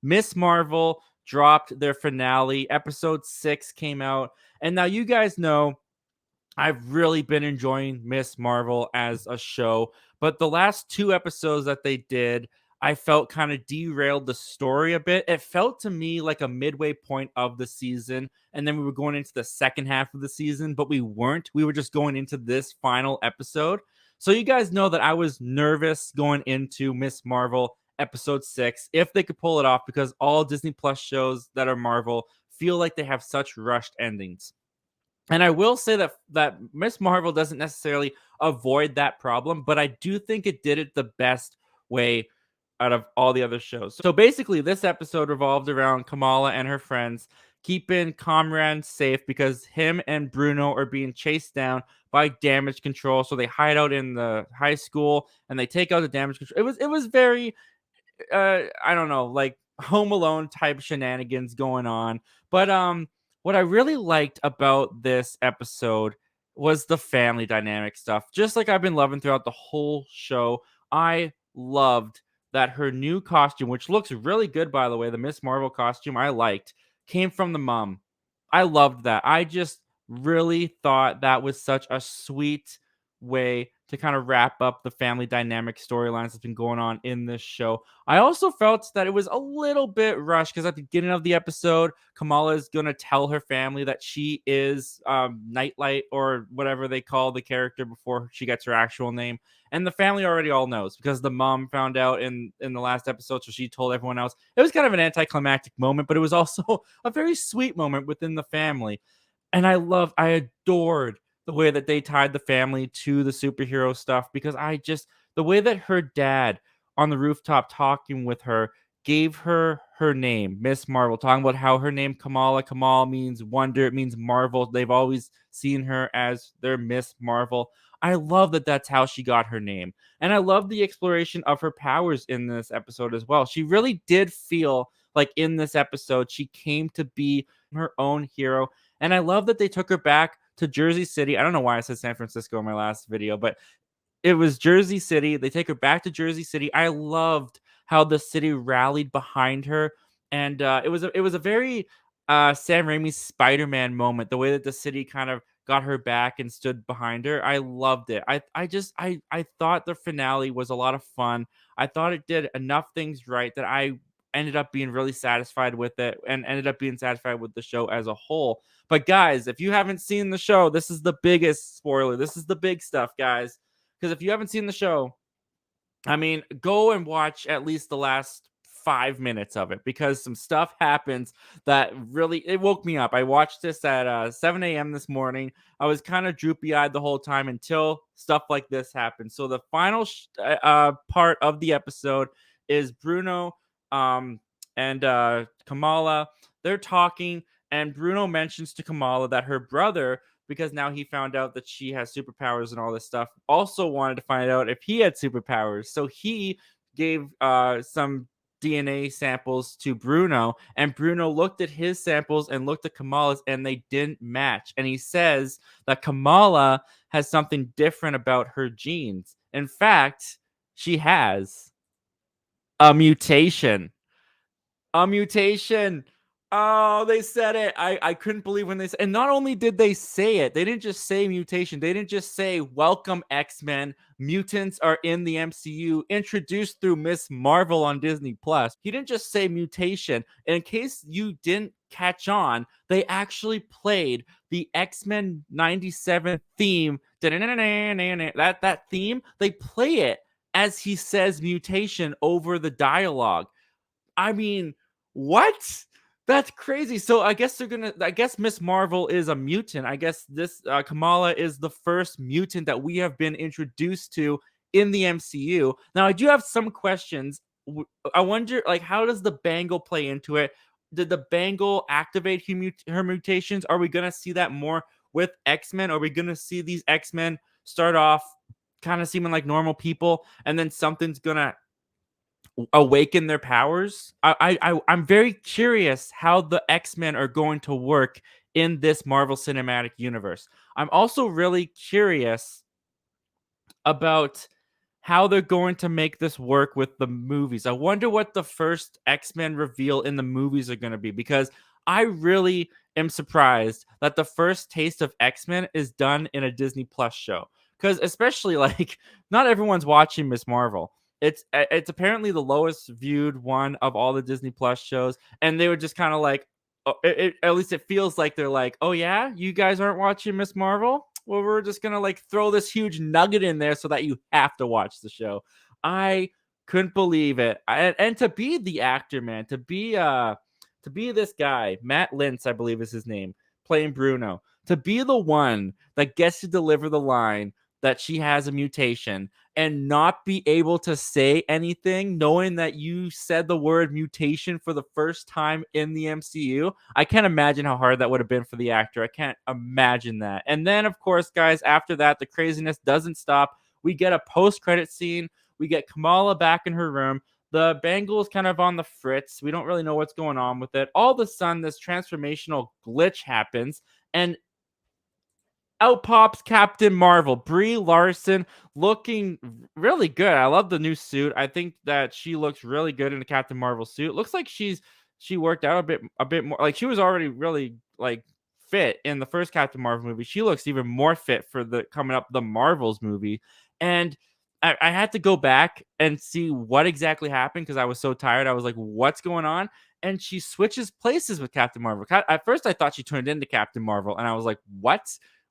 Miss Marvel dropped their finale. Episode 6 came out. And now you guys know I've really been enjoying Miss Marvel as a show, but the last 2 episodes that they did, I felt kind of derailed the story a bit. It felt to me like a midway point of the season, and then we were going into the second half of the season, but we weren't. We were just going into this final episode. So you guys know that I was nervous going into Miss Marvel episode 6 if they could pull it off, because all Disney Plus shows that are Marvel feel like they have such rushed endings. And I will say that Miss Marvel doesn't necessarily avoid that problem, but I do think it did it the best way out of all the other shows. So basically, this episode revolved around Kamala and her friends keeping Comrade safe because him and Bruno are being chased down by damage control. So they hide out in the high school and they take out the damage control. It was very I don't know, like Home Alone type shenanigans going on. But what I really liked about this episode was the family dynamic stuff. Just like I've been loving throughout the whole show. I loved that her new costume, which looks really good by the way, the Miss Marvel costume I liked, came from the mom. I loved that. I just really thought that was such a sweet way to kind of wrap up the family dynamic storylines that's been going on in this show. I also felt that it was a little bit rushed because at the beginning of the episode, Kamala is going to tell her family that she is Nightlight or whatever they call the character before she gets her actual name. And the family already all knows because the mom found out in the last episode, so she told everyone else. It was kind of an anticlimactic moment, but it was also a very sweet moment within the family. And I adored the way that they tied the family to the superhero stuff because the way that her dad on the rooftop talking with her gave her her name, Miss Marvel, talking about how her name Kamala. Kamal means wonder, it means marvel. They've always seen her as their Miss Marvel. I love that that's how she got her name. And I love the exploration of her powers in this episode as well. She really did feel like in this episode, she came to be her own hero. And I love that they took her back to Jersey City. I don't know why I said San Francisco in my last video, but it was Jersey City. They take her back to Jersey City. I loved how the city rallied behind her, and it was a very Sam Raimi Spider-Man moment. The way that the city kind of got her back and stood behind her, I loved it. I thought the finale was a lot of fun. I thought it did enough things right that I ended up being really satisfied with it and ended up being satisfied with the show as a whole. But guys, if you haven't seen the show, this is the biggest spoiler. This is the big stuff, guys. Because if you haven't seen the show, I mean, go and watch at least the last 5 minutes of it because some stuff happens that really it woke me up. I watched this at 7 a.m. this morning. I was kind of droopy eyed the whole time until stuff like this happened. So the final part of the episode is Bruno and Kamala. They're talking, and Bruno mentions to Kamala that her brother, because now he found out that she has superpowers and all this stuff, also wanted to find out if he had superpowers. So he gave some DNA samples to Bruno, and Bruno looked at his samples and looked at Kamala's, and they didn't match. And he says that Kamala has something different about her genes. In fact, she has a mutation. A mutation. Oh, they said it. I couldn't believe when they said, and not only did they say it, they didn't just say mutation. They didn't just say welcome X-Men. Mutants are in the MCU, introduced through Miss Marvel on Disney Plus. He didn't just say mutation. In case you didn't catch on, they actually played the X-Men 97 theme. That theme, they play it as he says mutation over the dialogue. I mean, what? That's crazy. So I guess I guess Miss Marvel is a mutant. I guess this Kamala is the first mutant that we have been introduced to in the MCU. Now I do have some questions. I wonder, like, how does the bangle play into it? Did the bangle activate her mutations? Are we gonna see that more with X-Men? Are we gonna see these X-Men start off kind of seeming like normal people, and then something's gonna awaken their powers? I'm very curious how the X-Men are going to work in this Marvel Cinematic Universe. I'm also really curious about how they're going to make this work with the movies. I wonder what the first X-Men reveal in the movies are going to be, because I really am surprised that the first taste of X-Men is done in a Disney Plus show. Because especially like not everyone's watching Miss Marvel. It's apparently the lowest viewed one of all the Disney Plus shows, and they were just kind of like, at least it feels like they're like, oh yeah, you guys aren't watching Miss Marvel. Well, we're just gonna like throw this huge nugget in there so that you have to watch the show. I couldn't believe it, and to be the actor, man, to be this guy, Matt Lintz, I believe is his name, playing Bruno, to be the one that gets to deliver the line that she has a mutation and not be able to say anything, knowing that you said the word mutation for the first time in the MCU. I can't imagine how hard that would have been for the actor. I can't imagine that. And then, of course, guys, after that, the craziness doesn't stop. We get a post-credit scene. We get Kamala back in her room. The Bangle's kind of on the fritz. We don't really know what's going on with it. All of a sudden, this transformational glitch happens, and out pops Captain Marvel, Brie Larson, looking really good. I love the new suit. I think that she looks really good in the Captain Marvel suit. Looks like she worked out a bit more. Like she was already really like fit in the first Captain Marvel movie. She looks even more fit for the coming up the Marvels movie. And I had to go back and see what exactly happened because I was so tired. I was like, what's going on? And she switches places with Captain Marvel. At first, I thought she turned into Captain Marvel, and I was like, what?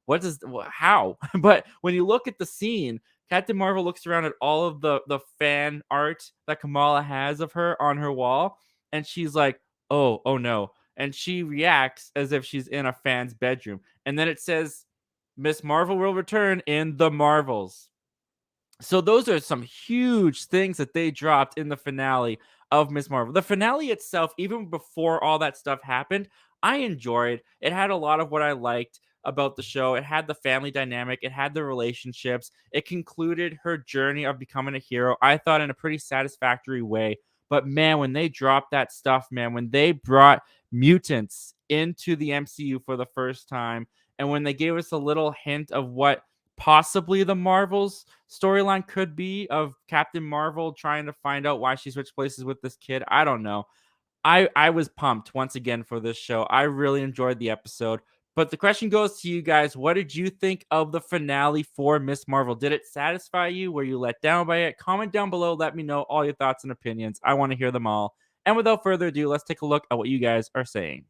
What does how? But when you look at the scene, Captain Marvel looks around at all of the fan art that Kamala has of her on her wall, and she's like, oh no. And she reacts as if she's in a fan's bedroom. And then it says, Miss Marvel will return in the Marvels. So those are some huge things that they dropped in the finale of Miss Marvel. The finale itself, even before all that stuff happened, I enjoyed. It had a lot of what I liked about the show. It had the family dynamic, it had the relationships. It concluded her journey of becoming a hero, I thought, in a pretty satisfactory way. But man, when they dropped that stuff, man, when they brought mutants into the MCU for the first time, and when they gave us a little hint of what possibly the Marvels storyline could be of Captain Marvel trying to find out why she switched places with this kid. I don't know. I was pumped once again for this show. I really enjoyed the episode. But the question goes to you guys. What did you think of the finale for Miss Marvel? Did it satisfy you? Were you let down by it? Comment down below. Let me know all your thoughts and opinions. I want to hear them all. And without further ado, let's take a look at what you guys are saying.